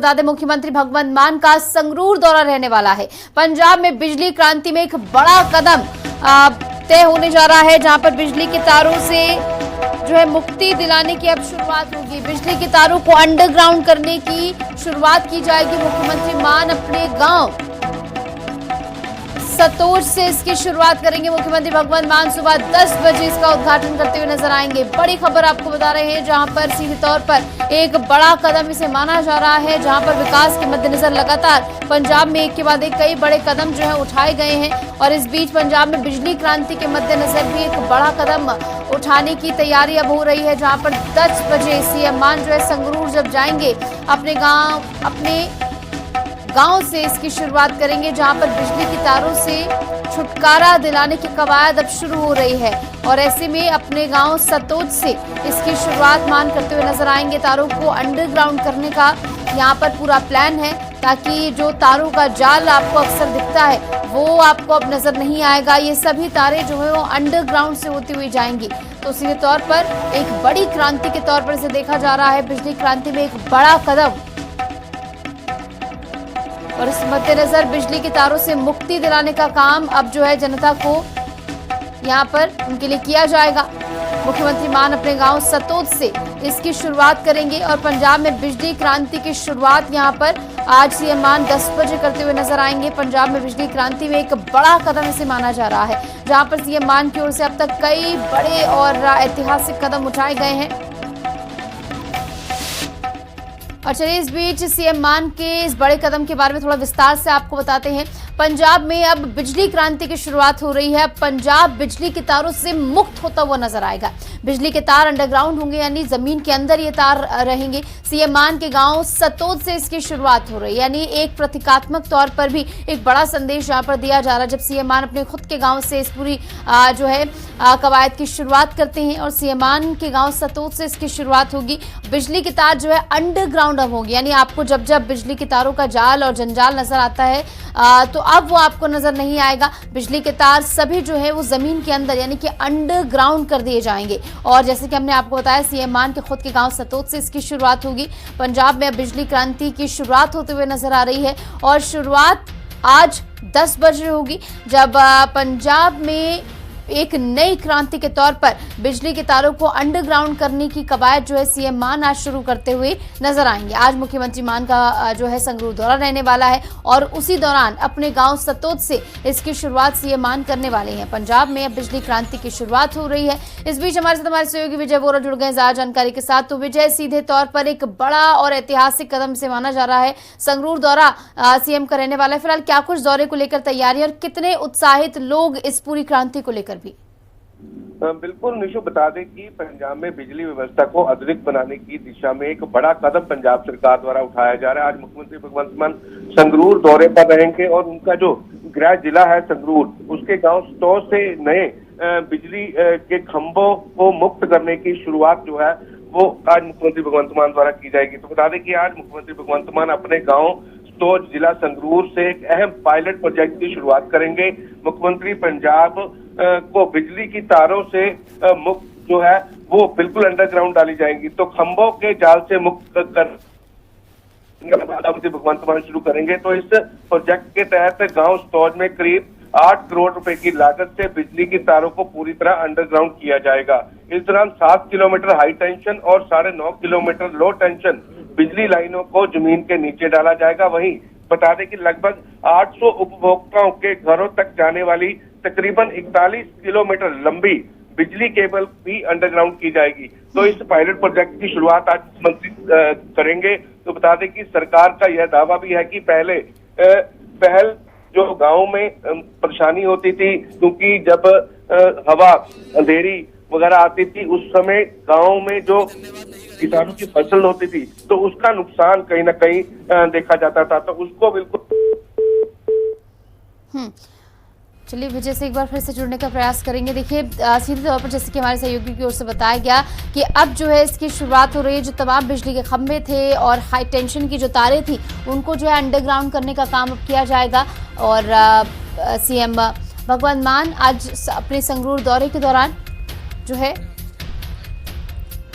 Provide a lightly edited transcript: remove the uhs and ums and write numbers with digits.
बता दें, मुख्यमंत्री भगवंत मान का संगरूर दौरा रहने वाला है। पंजाब में बिजली क्रांति में एक बड़ा कदम तय होने जा रहा है, जहां पर बिजली के तारों से जो है मुक्ति दिलाने की अब शुरुआत होगी। बिजली के तारों को अंडरग्राउंड करने की शुरुआत की जाएगी। मुख्यमंत्री मान अपने गांव सतोज से इसकी शुरुआत करेंगे। मुख्यमंत्री भगवंत मान सुबह 10 बजे इसका उद्घाटन करते हुए नजर आएंगे। बड़ी खबर आपको बता रहे हैं, जहां पर सीधे तौर पर एक बड़ा कदम इसे माना जा रहा है, जहां पर विकास के मद्देनजर लगातार पंजाब में एक के बाद एक कई बड़े कदम जो है उठाए गए हैं। और इस बीच पंजाब में बिजली क्रांति के मद्देनजर भी एक बड़ा कदम उठाने की तैयारी अब हो रही है, जहां पर 10 बजे सीएम मान जो है संगरूर जब जाएंगे अपने गांव से इसकी शुरुआत करेंगे, जहां पर बिजली की तारों से छुटकारा दिलाने की कवायद अब शुरू हो रही है। और ऐसे में अपने गांव सतोज से इसकी शुरुआत मान करते हुए नजर आएंगे। तारों को अंडरग्राउंड करने का यहां पर पूरा प्लान है, ताकि जो तारों का जाल आपको अक्सर दिखता है वो आपको अब नजर नहीं आएगा। ये सभी तारें जो है वो अंडरग्राउंड से होती हुई जाएंगी। तो सीधे तौर पर एक बड़ी क्रांति के तौर पर इसे देखा जा रहा है। बिजली क्रांति में एक बड़ा कदम, और इस मद्देनजर बिजली के तारों से मुक्ति दिलाने का काम अब जो है जनता को यहाँ पर उनके लिए किया जाएगा। मुख्यमंत्री मान अपने गांव सतोज से इसकी शुरुआत करेंगे और पंजाब में बिजली क्रांति की शुरुआत यहाँ पर आज सीएम मान 10 बजे करते हुए नजर आएंगे। पंजाब में बिजली क्रांति में एक बड़ा कदम इसे माना जा रहा है, जहाँ पर सीएम मान की ओर से अब तक कई बड़े और ऐतिहासिक कदम उठाए गए हैं। और चलिए इस बीच सीएम मान के इस बड़े कदम के बारे में थोड़ा विस्तार से आपको बताते हैं। पंजाब में अब बिजली क्रांति की शुरुआत हो रही है। पंजाब बिजली के तारों से मुक्त होता हुआ नजर आएगा। बिजली के तार अंडरग्राउंड होंगे, यानी जमीन के अंदर ये तार रहेंगे। सीएम मान के गांव सतोज से इसकी शुरुआत हो रही है, यानी एक प्रतीकात्मक तौर पर भी एक बड़ा संदेश यहाँ पर दिया जा रहा है, जब सीएम मान अपने खुद के गांव से इस पूरी जो है कवायद की शुरुआत करते हैं। और सीएम मान के गांव सतोज से इसकी शुरुआत होगी। बिजली के तार जो है अंडरग्राउंड अब होंगे, यानी आपको जब जब बिजली के तारों का जाल और जंजाल नजर आता है तो अब वो आपको नजर नहीं आएगा। बिजली के तार सभी जो है वो जमीन के अंदर यानी कि अंडरग्राउंड कर दिए जाएंगे। और जैसे कि हमने आपको बताया, सीएम मान के खुद के गांव सतोज से इसकी शुरुआत होगी। पंजाब में अब बिजली क्रांति की शुरुआत होते हुए नजर आ रही है और शुरुआत आज 10 बजे होगी, जब पंजाब में एक नई क्रांति के तौर पर बिजली के तारों को अंडरग्राउंड करने की कवायद जो है सीएम मान आज शुरू करते हुए नजर आएंगे। आज मुख्यमंत्री मान का जो है संगरूर दौरा रहने वाला है और उसी दौरान अपने गांव सतोज से इसकी शुरुआत सीएम मान करने वाले हैं। पंजाब में अब बिजली क्रांति की शुरुआत हो रही है। इस बीच हमारे साथ हमारे सहयोगी विजय वोरा जुड़ गए ज्यादा जानकारी के साथ। तो विजय, सीधे तौर पर एक बड़ा और ऐतिहासिक कदम से माना जा रहा है, संगरूर दौरा सीएम का रहने वाला है। फिलहाल क्या कुछ दौरे को लेकर तैयारी और कितने उत्साहित लोग इस पूरी क्रांति को लेकर भी? बिल्कुल निशु, बता दें कि पंजाब में बिजली व्यवस्था को आधुनिक बनाने की दिशा में एक बड़ा कदम पंजाब सरकार द्वारा उठाया जा रहा है। आज मुख्यमंत्री भगवंत मान संगरूर दौरे पर रहेंगे और उनका जो गृह जिला है संगरूर, उसके गांव सतोज से नए बिजली के खंभों को मुक्त करने की शुरुआत जो है वो आज मुख्यमंत्री भगवंत मान द्वारा की जाएगी। तो बता दें कि आज मुख्यमंत्री भगवंत मान अपने गाँव सतोज जिला संगरूर से एक अहम पायलट प्रोजेक्ट की शुरुआत करेंगे। मुख्यमंत्री पंजाब को बिजली की तारों से मुक्त जो है वो बिल्कुल अंडरग्राउंड डाली जाएंगी। तो खंभों के जाल से मुक्त कर भगवंत मान शुरू करेंगे। तो इस प्रोजेक्ट के तहत गांव सतोज में करीब 8 करोड़ रुपए की लागत से बिजली की तारों को पूरी तरह अंडरग्राउंड किया जाएगा। इस दौरान 7 किलोमीटर हाई टेंशन और 9.5 किलोमीटर लो टेंशन बिजली लाइनों को जमीन के नीचे डाला जाएगा। वहीं बता दें कि लगभग 800 उपभोक्ताओं के घरों तक जाने वाली तकरीबन 41 किलोमीटर लंबी बिजली केबल भी अंडरग्राउंड की जाएगी। तो इस पायलट प्रोजेक्ट की शुरुआत आज मंत्री करेंगे। तो बता दें कि सरकार का यह दावा भी है कि पहल जो गांव में परेशानी होती थी, क्योंकि जब हवा अंधेरी वगैरह आती थी उस समय गांव में जो किसानों की फसल होती थी तो उसका नुकसान कहीं ना कहीं देखा जाता था, तो उसको बिल्कुल। चलिए विजय से एक बार फिर से जुड़ने का प्रयास करेंगे। देखिए सीधे तौर पर जैसे कि हमारे सहयोगी की ओर से बताया गया कि अब जो है इसकी शुरुआत हो रही है। जो तमाम बिजली के खंभे थे और हाई टेंशन की जो तारें थी उनको जो है अंडरग्राउंड करने का काम अब किया जाएगा। और सीएम भगवंत मान आज अपने संगरूर दौरे के दौरान जो है